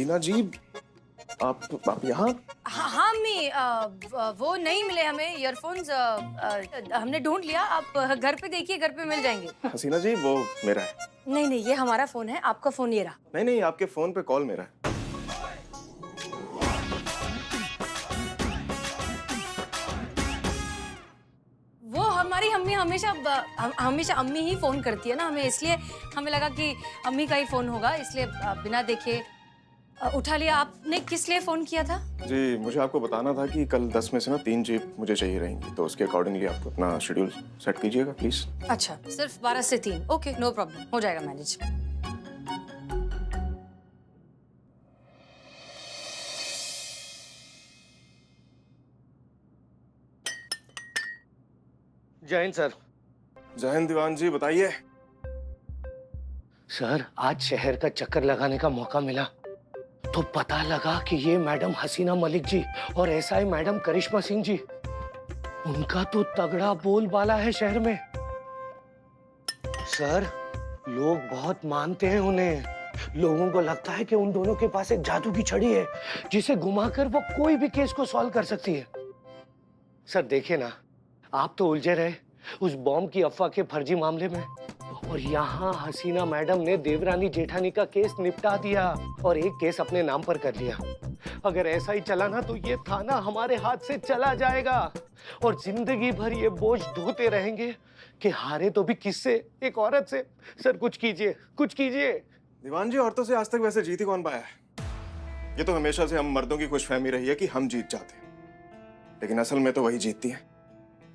हसीना जी, आप यहाँ? हाँ हाँ अम्मी, वो नहीं मिले हमें ईयरफोन्स। हमने ढूंढ लिया, आप घर पे देखिए, घर पे मिल जाएंगे। हसीना जी, वो मेरा है। नहीं नहीं, ये हमारा फोन है, आपका फोन ये रहा। नहीं नहीं, आपके फोन पे कॉल मेरा है। वो हमारी अम्मी हमेशा हमेशा अम्मी ही फोन करती है ना हमें, इसलिए हमें लगा कि अम्मी का ही फोन होगा, इसलिए बिना देखे उठा लिया। आपने किस लिए फोन किया था? जी, मुझे आपको बताना था कि कल 10 में से ना 3 जीप मुझे चाहिए रहेंगी, तो उसके अकॉर्डिंगली आप अपना शेड्यूल सेट कीजिएगा प्लीज। अच्छा, सिर्फ 12 से 3। ओके, नो प्रॉब्लम, हो जाएगा मैनेज। जय हिंद सर। जय हिंद दीवान जी, बताइए। सर, आज शहर का चक्कर लगाने का मौका मिला तो पता लगा कि ये मैडम हसीना मलिक जी और एसआई मैडम करिश्मा सिंह जी, उनका तो तगड़ा बोलबाला है शहर में। सर, लोग बहुत मानते हैं उन्हें। लोगों को लगता है कि उन दोनों के पास एक जादू की छड़ी है जिसे घुमाकर वो कोई भी केस को सॉल्व कर सकती है। सर देखिए ना, आप तो उलझे रहे उस बॉम्ब की अफवाह के फर्जी मामले में, और यहाँ हसीना मैडम ने देवरानी जेठानी का केस निपटा दिया और एक केस अपने नाम पर कर लिया। अगर ऐसा ही चला ना तो ये थाना हमारे हाथ से चला जाएगा और जिंदगी भर ये बोझ ढोते रहेंगे कि हारे तो भी किससे, एक औरत से। सर कुछ कीजिए, कुछ कीजिए। दीवान जी, औरतों से आज तक वैसे जीत ही कौन पाया है? ये तो हमेशा से हम मर्दों की खुशफहमी रही है कि हम जीत जाते हैं, लेकिन असल में तो वही जीतती है।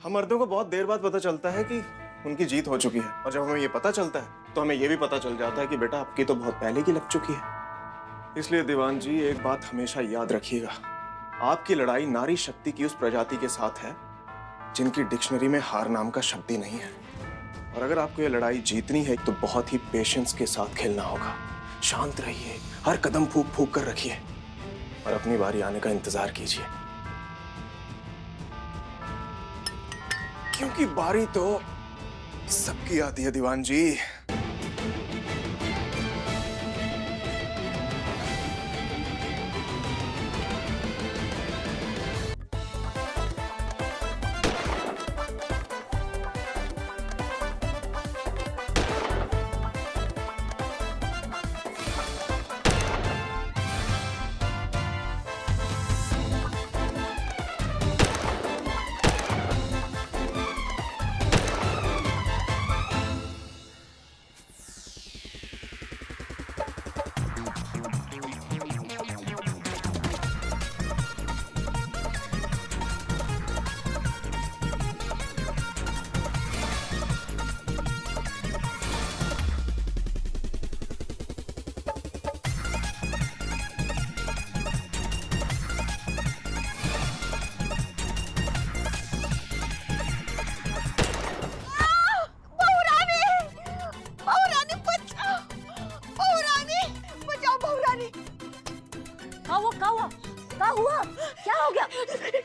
हम मर्दों को बहुत देर बाद पता चलता है कि उनकी जीत हो चुकी है, और जब हमें ये पता चलता है तो हमें ये भी पता चल जाता है कि बेटा आपकी तो बहुत पहले की लग चुकी है। इसलिए दीवान जी, एक बात हमेशा याद रखिएगा, आपकी लड़ाई नारी शक्ति की उस प्रजाति के साथ है जिनकी डिक्शनरी में हार नाम का शब्द ही नहीं है। और अगर आपको ये लड़ाई जीतनी है तो बहुत ही पेशेंस के साथ खेलना होगा। शांत रहिए, हर कदम फूंक फूंक कर रखिए और अपनी बारी आने का इंतजार कीजिए, क्योंकि बारी तो सबकी आती है दीवान जी।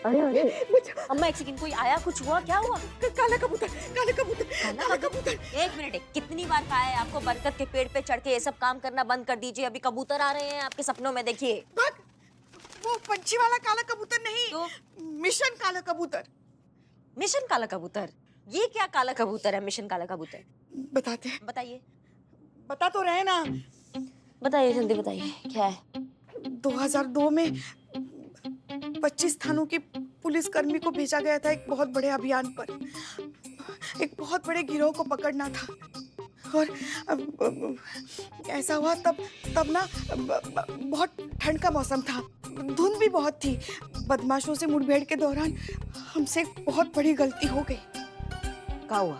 अरे अरे अम्मा, एक सेकंड, कोई आया? कुछ हुआ? क्या हुआ? काला कबूतर, काला कबूतर, काला कबूतर। एक मिनट, कितनी बार कहा है आपको बरगद के पेड़ पे चढ़ के ये सब काम करना बंद कर दीजिए। अभी कबूतर आ रहे हैं आपके सपनों में, देखिए। वो पंछी वाला काला कबूतर नहीं, तो? मिशन काला कबूतर। मिशन काला कबूतर? ये क्या काला कबूतर है, मिशन काला कबूतर? बताते हैं, बताइए। बता तो रहे ना। बताइए, जल्दी बताइए, क्या है? 2002 में 25 थानों के पुलिसकर्मी को भेजा गया था एक बहुत बड़े अभियान पर। एक बहुत बड़े गिरोह को पकड़ना था, और ऐसा हुआ तब ना बहुत ठंड का मौसम था, धुंध भी बहुत थी। बदमाशों से मुठभेड़ के दौरान हमसे एक बहुत बड़ी गलती हो गई। क्या हुआ?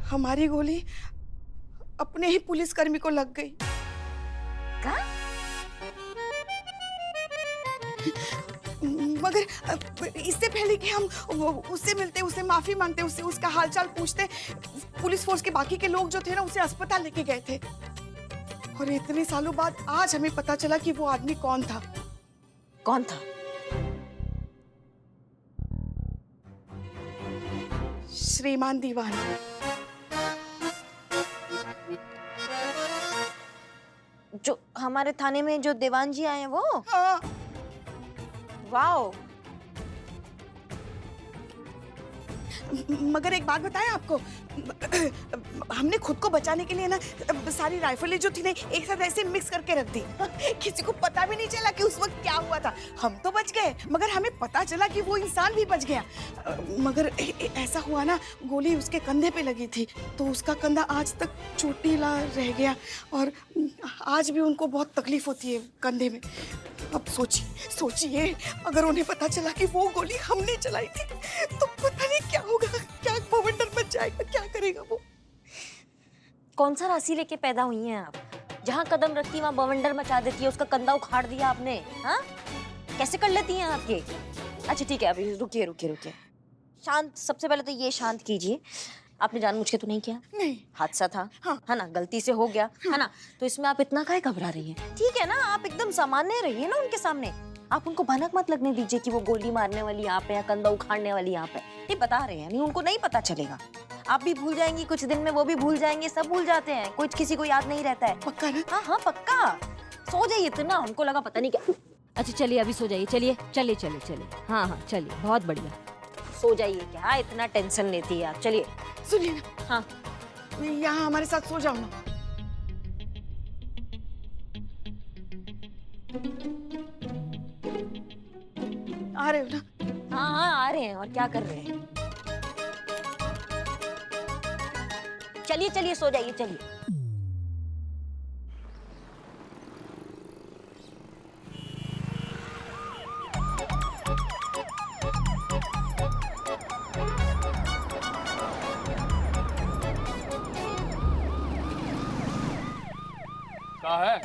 हमारी गोली अपने ही पुलिसकर्मी को लग गई। क्या? मगर इससे पहले कि हम उससे मिलते, उससे माफी मांगते, उससे उसका हालचाल पूछते, पुलिस फोर्स के बाकी के लोग जो थे ना उसे अस्पताल लेके गए थे। और इतने सालों बाद आज हमें पता चला कि वो आदमी कौन था। कौन था? श्रीमान दीवान। जो हमारे थाने में जो देवान जी आए हैं वो? हाँ। वाओ। मगर एक बात बताएं आपको, हमने खुद को बचाने के लिए ना सारी राइफलें जो थी ना एक साथ ऐसे मिक्स करके रख दी। किसी को पता भी नहीं चला कि उस वक्त क्या हुआ था। हम तो बच गए मगर हमें पता चला कि वो इंसान भी बच गया। मगर ऐसा हुआ ना, गोली उसके कंधे पे लगी थी तो उसका कंधा आज तक चोटीला रह गया और आज भी उनको बहुत तकलीफ होती है कंधे में। अब सोचिए अगर उन्हें पता चला कि वो गोली हमने चलाई थी तो पता नहीं क्या होगा, क्या बवंडर मच जाएगा, क्या करेगा वो। कौन सा राशि लेके पैदा हुई हैं आप? जहाँ कदम रखती वहाँ बवंडर मचा देती है, उसका कंधा उखाड़ दिया आपने। हाँ, कैसे कर लेती हैं आप ये? अच्छा ठीक है, अभी रुकिए। शांत, सबसे पहले तो ये शांत कीजिए। आपने जानबूझ के तो नहीं किया? नहीं। हादसा था। हाँ। है ना, गलती से हो गया। है ना, तो इसमें आप इतना काहे घबरा रही हैं? ठीक है ना, आप एकदम सामान्य रहिए ना उनके सामने। आप उनको भनक मत लगने दीजिए कि वो गोली मारने वाली यहाँ पे या कंधा उखाड़ने वाली यहाँ पे। नहीं बता रहे हैं, नहीं उनको नहीं पता चलेगा। आप भी भूल जाएंगी कुछ दिन में, वो भी भूल जाएंगे, सब भूल जाते हैं, कोई किसी को याद नहीं रहता है। पक्का ना? हाँ पक्का। सो जाइए इतना, उनको लगा पता नहीं क्या। अच्छा चलिए अभी सो जाइए, चलिए। हाँ चलिए, बहुत बढ़िया। सो जाइए क्या, इतना टेंशन लेती है आप? चलिए। सुनिए ना, हाँ यहाँ हमारे साथ सो जाओ ना। आ रहे हो ना? हाँ आ रहे हैं। और क्या कर रहे हैं? चलिए सो जाइए, चलिए। क्या है?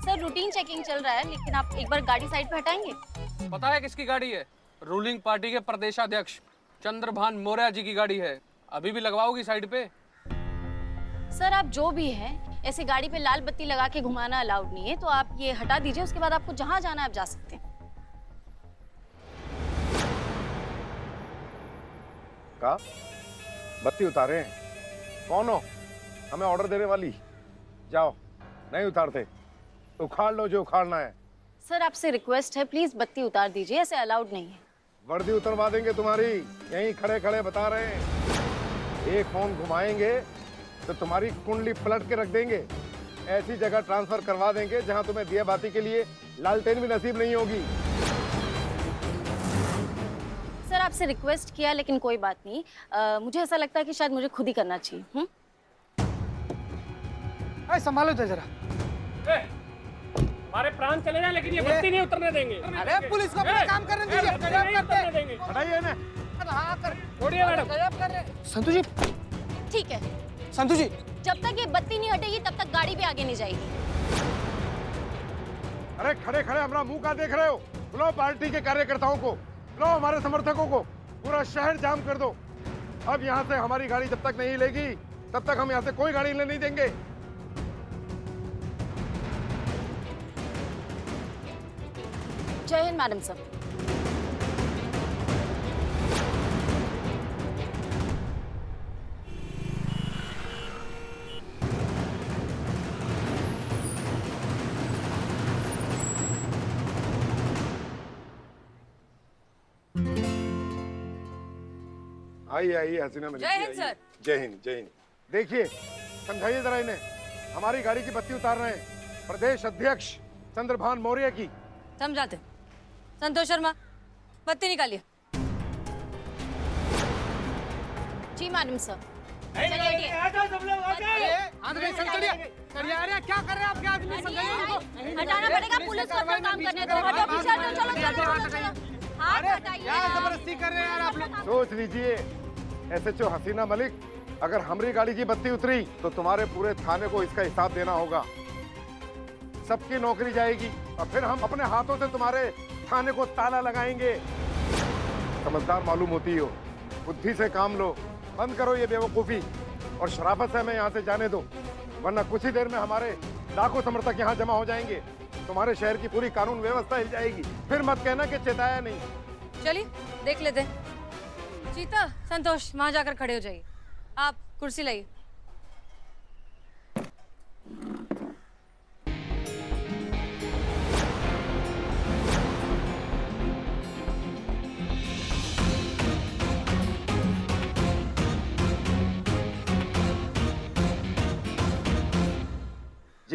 सर रूटीन चेकिंग चल रहा है, लेकिन आप एक बार गाड़ी साइड पे हटाएंगे? पता है किसकी गाड़ी है? रूलिंग पार्टी के प्रदेशाध्यक्ष चंद्रभान मौर्य जी की गाड़ी है। अभी भी लगवाओगी साइड पे? सर आप जो भी हैं, ऐसे गाड़ी पे लाल बत्ती लगा के घुमाना अलाउड नहीं है, तो आप ये हटा दीजिए। उसके बाद आपको जहां जाना है आप जा सकते हैं। का बत्ती उतारे हैं? कौन हो? हमें ऑर्डर देने वाली? जाओ, नहीं उतारते तो उखाड़ लो जो उखाड़ना है। सर आपसे रिक्वेस्ट है, प्लीज बत्ती उतार दीजिए, ऐसे अलाउड नहीं है। वर्दी उतरवा देंगे तुम्हारी, यहीं खड़े खड़े बता रहे हैं। एक फोन घुमाएंगे तो तुम्हारी कुंडली पलट के रख देंगे। ऐसी जगह ट्रांसफर करवा देंगे जहां तुम्हें दिया बाती के लिए लालटेन भी नसीब नहीं होगी। सर आपसे रिक्वेस्ट किया, लेकिन कोई बात नहीं। मुझे ऐसा लगता है कि शायद मुझे खुद ही करना चाहिए। संभालो तो जरा। हमारे प्राण चले जाए लेकिन ये बत्ती नहीं उतरने देंगे। अरे पुलिस को अपना काम करने दीजिए। हटाइए इन्हें। छोड़िए मैडम। संतु जी, ठीक है, संतु जी, जब तक ये बत्ती नहीं हटेगी तब तक गाड़ी भी आगे नहीं जाएगी। अरे खड़े खड़े अपना मुंह का देख रहे हो? बुलाओ पार्टी के कार्यकर्ताओं को, बुलाओ हमारे समर्थकों को, पूरा शहर जाम कर दो। अब यहाँ से हमारी गाड़ी जब तक नहीं हिलेगी तब तक हम यहाँ से कोई गाड़ी हिलने नहीं देंगे। जय हिंद मैडम सर। आइए हसीना मिली। जय हिंद सर। जय हिंद जय हिंद। देखिए, समझाइए जरा इन्हें, हमारी गाड़ी की बत्ती उतार रहे हैं प्रदेश अध्यक्ष चंद्रभान मौर्य की। समझाते। संतोष शर्मा, बत्ती निकालिए। जी मैडम सर। चलिए क्या कर रहे हैं आपके आदमी? हटाना पड़ेगा, पुलिस को अपना काम करने दो। हटो पीछे, चलो। हाथ हटाइए। जबरदस्ती कर रहे हैं यार आप लोग। सोच लीजिए, एसएचओ हसीना मलिक, अगर हमारी गाड़ी की बत्ती उतरी तो तुम्हारे पूरे थाने को इसका हिसाब देना होगा। सबकी नौकरी जाएगी और फिर हम अपने हाथों से तुम्हारे थाने को ताला लगाएंगे। समझदार मालूम होती हो, बुद्धि से काम लो, बंद करो ये बेवकूफी और शराफत से हमें यहाँ से जाने दो, वरना कुछ ही देर में हमारे लाखों समर्थक यहाँ जमा हो जाएंगे। तुम्हारे शहर की पूरी कानून व्यवस्था हिल जाएगी। फिर मत कहना कि चेताया नहीं। चलिए देख लेते हैं। चीता, संतोष वहां जाकर खड़े हो जाइए। आप कुर्सी लाइए।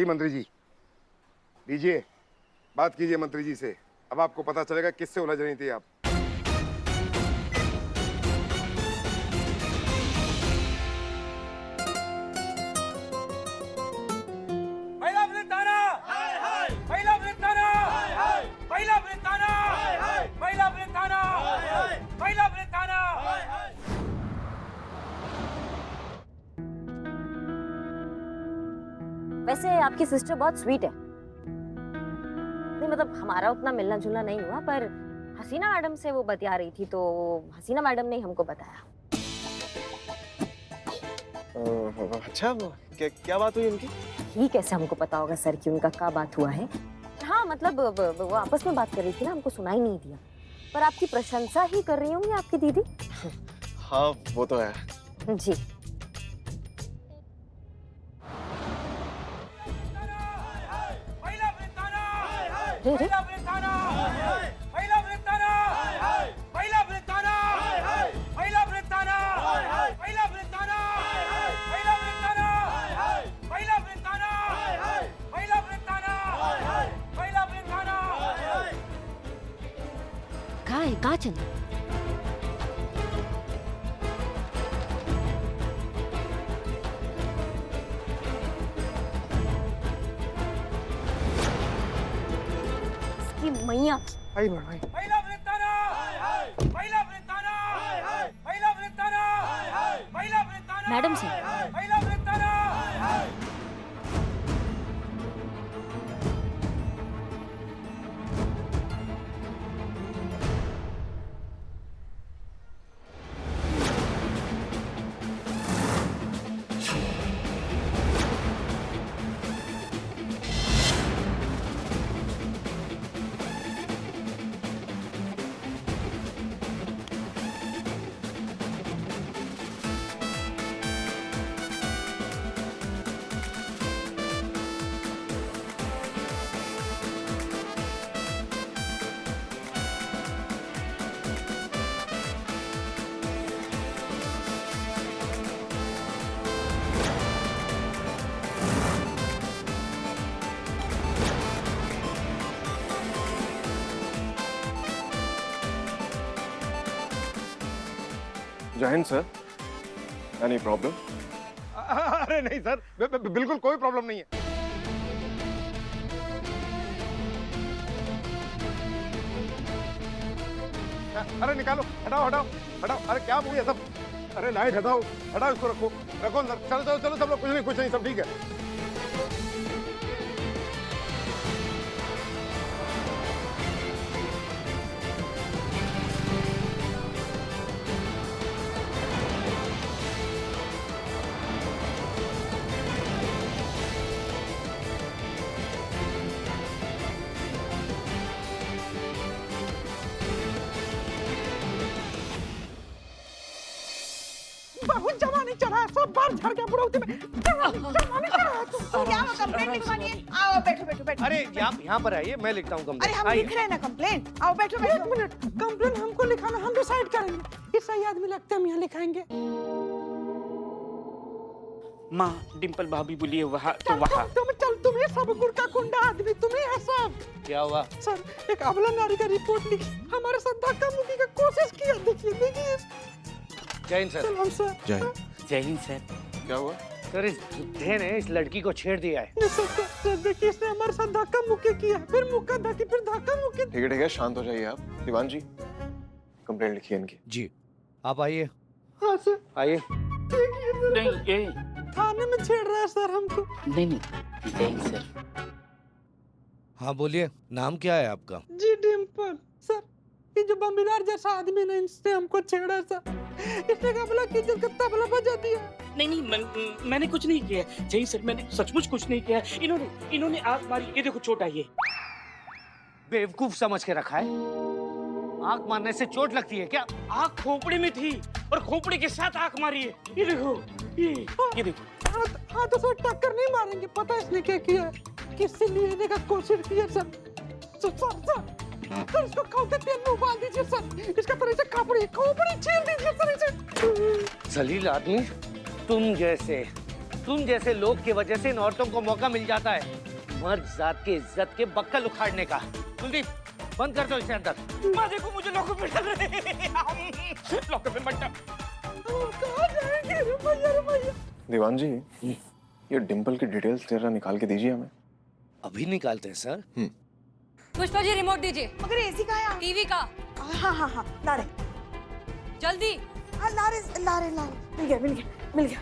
जी मंत्री जी, लीजिए, बात कीजिए मंत्री जी से। अब आपको पता चलेगा किससे उलझ रही थी आप। महिला पुलिस थाना, महिला पुलिस थाना, महिला पुलिस थाना, महिला पुलिस थाना, महिला पुलिस थाना। वैसे आपकी सिस्टर बहुत स्वीट है। नहीं मतलब हमारा उतना मिलना जुलना नहीं हुआ, पर हसीना मैडम से वो बतिया रही थी तो हसीना मैडम ने हमको बताया। अच्छा, क्या बात हुई उनकी? ये कैसे हमको पता होगा सर कि उनका क्या बात हुआ है। हाँ मतलब वो आपस में बात कर रही थी ना, हमको सुनाई नहीं दिया। पर आपकी प्रशंसा ही कर रही होंगी आपकी दीदी। हाँ वो तो है। जी महिला पुलिस थाना, रे रे महिला पुलिस थाना, महिला पुलिस थाना, महिला पुलिस थाना, महिला पुलिस थाना, महिला पुलिस थाना, महिला पुलिस थाना, महिला पुलिस थाना, महिला पुलिस थाना, महिला पुलिस थाना। कहाँ है, कहाँ चला? इसकी मैया आई मैडम आई। महिला पुलिस थाना, महिला पुलिस थाना, महिला पुलिस थाना, महिला पुलिस थाना, मैडम से। महिला पुलिस थाना। जय हिंद सर। Any problem? अरे नहीं सर, बिल्कुल कोई प्रॉब्लम नहीं है। अरे निकालो, हटाओ हटाओ हटाओ। अरे क्या मूवी है सब? अरे लाइट हटाओ, हटाओ इसको, रखो रखो अंदर। चलो चलो चलो सब लोग, कुछ नहीं सब ठीक है। बहुत जवानी चढ़ा है, सब बाल झड़ गया बुढ़ौती में। जवानी चढ़ा है। तुम क्या कंप्लेंट लिखवानी है? आओ बैठो बैठो बैठो। अरे यहाँ पर आइए, मैं लिखता हूँ कंप्लेंट। अरे हम लिख रहे हैं ना कंप्लेंट। आओ बैठो बैठो। एक मिनट, कंप्लेंट हमको लिखाना, हम डिसाइड करेंगे। ये सही आदमी लगता है, हम यहाँ लिखाएंगे। माँ डिम्पल भाभी बोली है वहाँ तो वहाँ। चल तुम्हें सब गुड़ का कुंडा आदमी, तुम्हें है सब। क्या हुआ? सर एक अबला नारी का रिपोर्ट लिखी, हमारे साथ धक्का मुक्की का कोशिश किया। देखिए देखिए। जय हिंद सर। सलाम सर। जय हिंद। जय हिंद सर। क्या हुआ? सर इस झूठे ने इस लड़की को छेड़ दिया है। ये सर देखिए, इसने हमारे साथ धक्का मुक्की किया, फिर मुक्का धक्की, फिर धक्का मुक्की। ठीक है, शांत हो जाइए आप। दीवान जी, कंप्लेंट लिखिए इनकी। जी आप आइए। हाँ सर। आइए। देखिए सर, नहीं ये थाने में छेड़ रहा है सर हमको। नहीं नहीं जय हिंद सर। हाँ बोलिए, नाम क्या है आपका? जी डिम्पल। सर ये जो बमिनार जैसा आदमी ने इसने हमको छेड़ा सर। इसने कबला की इज्जत का तबला बजा दिया। नहीं नहीं मैंने कुछ नहीं किया जय हिंद सर, मैंने सचमुच कुछ नहीं किया। इन्होंने आग मारी, ये देखो चोट आई है। बेवकूफ समझ के रखा है? आंख मारने से चोट लगती है क्या? आग खोपड़ी में थी और खोपड़ी के साथ आंख मारी है। ये देखो ये देखो। हाँ तो सर टक्कर नहीं मारेंगे, पता है इसने क्या किया है? किससे लेने का कोशिश किया सर। सर इसको खाते तेल में उबाल दीजिए सर। इसका तरह से खोपड़ी छील दीजिए सर इसे। जलील आदमी, तुम जैसे तुम जैसे लोग की वजह से इन औरतों को मौका मिल जाता है मर्द जात की इज्जत के बक्कल उखाड़ने का। कुलदीप, बंद कर दो इसे अंदर। माँ देखो, मुझे लॉकअप में डाल रहे हैं। लॉकअप में मत डाल। दीवान जी, ये डिंपल की डिटेल्स जरा निकाल के दीजिए हमें। अभी निकालते हैं सर। पुष्पा जी रिमोट दीजिए। मगर एसी कहाँ है? टीवी का हाँ हाँ हाँ, ला रहे। जल्दी। हाँ ला रहे। मिल गया।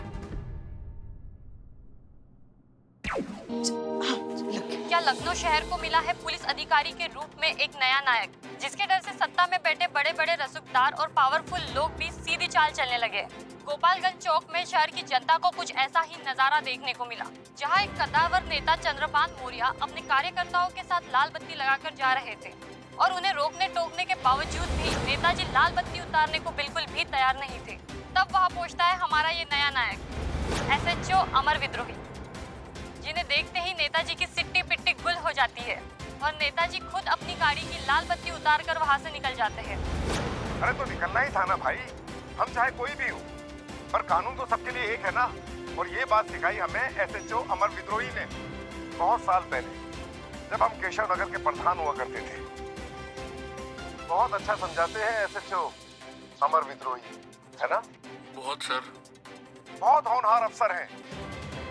क्या लखनऊ शहर को मिला है पुलिस अधिकारी के रूप में एक नया नायक, जिसके डर से सत्ता में बैठे बड़े बड़े रसूखदार और पावरफुल लोग भी सीधी चाल चलने लगे। गोपालगंज चौक में शहर की जनता को कुछ ऐसा ही नजारा देखने को मिला, जहां एक कद्दावर नेता चंद्रभान मौर्य अपने कार्यकर्ताओं के साथ लाल बत्ती लगाकर जा रहे थे और उन्हें रोकने टोकने के बावजूद भी नेताजी लाल बत्ती उतारने को बिल्कुल भी तैयार नहीं थे। तब वहाँ पहुँचता है हमारा ये नया नायक SHO अमर विद्रोही, जिन्हें देखते ही नेताजी की सिट्टी पिट्टी गुल हो जाती है और नेताजी खुद अपनी गाड़ी की लाल बत्ती उतारकर वहाँ से निकल जाते हैं। अरे तो निकलना ही था ना भाई, हम चाहे कोई भी हो, पर कानून तो सबके लिए एक है ना। और ये बात सिखाई हमें SHO अमर विद्रोही ने बहुत साल पहले, जब हम केशव नगर के प्रधान हुआ करते थे। बहुत अच्छा समझाते हैं SHO अमर विद्रोही, है ना? बहुत सर। बहुत होनहार अफसर हैं।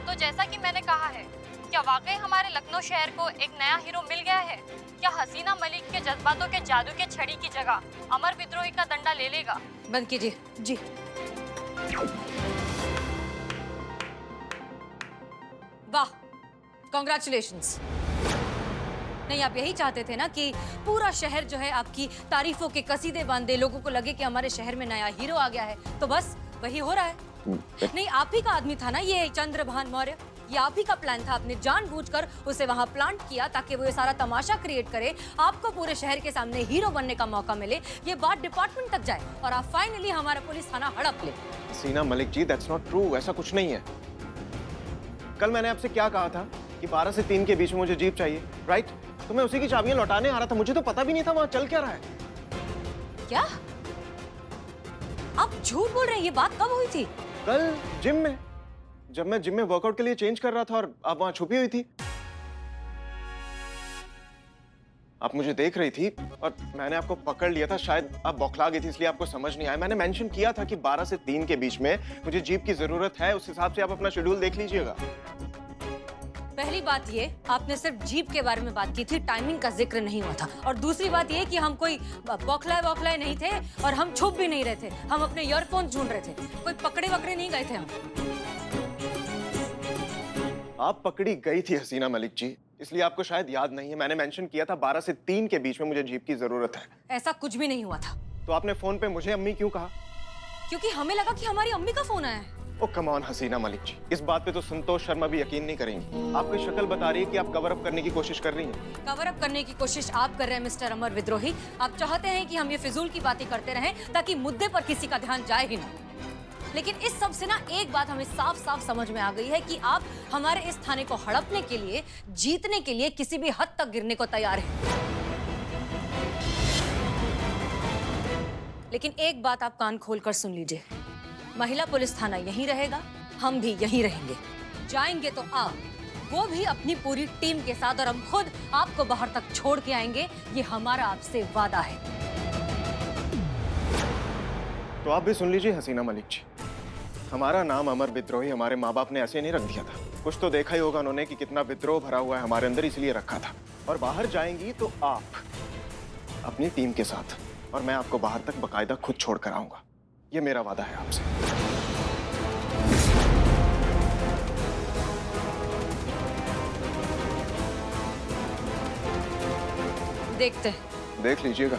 तो जैसा कि मैंने कहा है, क्या वाकई हमारे लखनऊ शहर को एक नया हीरो मिल गया है? क्या हसीना मलिक के जज्बातों के जादू के छड़ी की जगह अमर विद्रोही का डंडा ले लेगा? बंद कीजिए। जी। वाह, कॉन्ग्रेचुलेशंस। नहीं, आप यही चाहते थे ना कि पूरा शहर जो है आपकी तारीफों के कसीदे बांधे, लोगों को लगे कि हमारे शहर में नया हीरो आ गया है। तो बस वही हो रहा है। नहीं, आप ही का आदमी था ना ये चंद्रभान मौर्य। ये आप ही का प्लान था। आपने जानबूझकर उसे वहां प्लांट किया ताकि वो ये सारा तमाशा क्रिएट करे, आपको पूरे शहर के सामने हीरो बनने का मौका मिले, ये बात डिपार्टमेंट तक जाए और आप फाइनली हमारा पुलिस थाना हड़प ले। हसीना Malik ji, that's not true. ऐसा कुछ नहीं है। कल मैंने आपसे क्या कहा था कि 12 से 3 के बीच में मुझे जीप चाहिए, राइट? तो मैं उसी की चाबियां लौटाने आ रहा था। मुझे तो पता भी नहीं था वहां चल क्या रहा है। क्या आप झूठ बोल रहे हैं? ये बात कब हुई थी? कल जिम में, जब मैं जिम में वर्कआउट के लिए चेंज कर रहा था और आप वहां छुपी हुई थी। आप मुझे देख रही थी और मैंने आपको पकड़ लिया था। शायद आप बौखला गई थी इसलिए आपको समझ नहीं आया। मैंने मेंशन किया था कि 12 से 3 के बीच में मुझे जीप की जरूरत है। उस हिसाब से आप अपना शेड्यूल देख लीजिएगा। पहली बात ये, आपने सिर्फ जीप के बारे में बात की थी, टाइमिंग का जिक्र नहीं हुआ था। और दूसरी बात ये कि हम कोई बौखलाए नहीं थे और हम छुप भी नहीं रहे थे। हम अपने ईयरफोन ढूंढ रहे थे, कोई पकड़े वकड़े नहीं गए थे हम। आप पकड़ी गई थी हसीना मलिक जी, इसलिए आपको शायद याद नहीं है। मैंने मेंशन किया था 12 से 3 के बीच में मुझे जीप की जरूरत है। ऐसा कुछ भी नहीं हुआ था। तो आपने फोन पे मुझे अम्मी क्यों कहा? क्योंकि हमें लगा कि हमारी अम्मी का फोन आया है। ओ कम ऑन हसीना मलिक जी, इस बात पे तो संतोष शर्मा भी यकीन नहीं करेंगी। आपकी शक्ल बता रही है कि आप कवर अप करने की कोशिश कर रही हैं। कवर अप करने की कोशिश आप कर रहे हैं मिस्टर अमर विद्रोही। आप चाहते हैं कि हम ये फिजूल की बातें करते रहें ताकि मुद्दे पर किसी का ध्यान जाए ही ना। लेकिन इस सब से ना एक बात हमें साफ साफ समझ में आ गई है कि आप हमारे इस थाने को हड़पने के लिए, जीतने के लिए किसी भी हद तक गिरने को तैयार हैं। लेकिन एक बात आप कान खोलकर सुन लीजिए, महिला पुलिस थाना यहीं रहेगा, हम भी यहीं रहेंगे। जाएंगे तो आप, वो भी अपनी पूरी टीम के साथ, और हम खुद आपको बाहर तक छोड़ के आएंगे। ये हमारा आपसे वादा है। तो आप भी सुन लीजिए हसीना मलिक जी, हमारा नाम अमर विद्रोही हमारे माँ बाप ने ऐसे नहीं रख दिया था। कुछ तो देखा ही होगा उन्होंने कि कितना विद्रोह भरा हुआ है हमारे अंदर, इसलिए रखा था। और बाहर जाएंगी तो आप अपनी टीम के साथ, और मैं आपको बाहर तक बकायदा खुद छोड़ कर आऊंगा। ये मेरा वादा है आपसे। देखते हैं। देख लीजिएगा।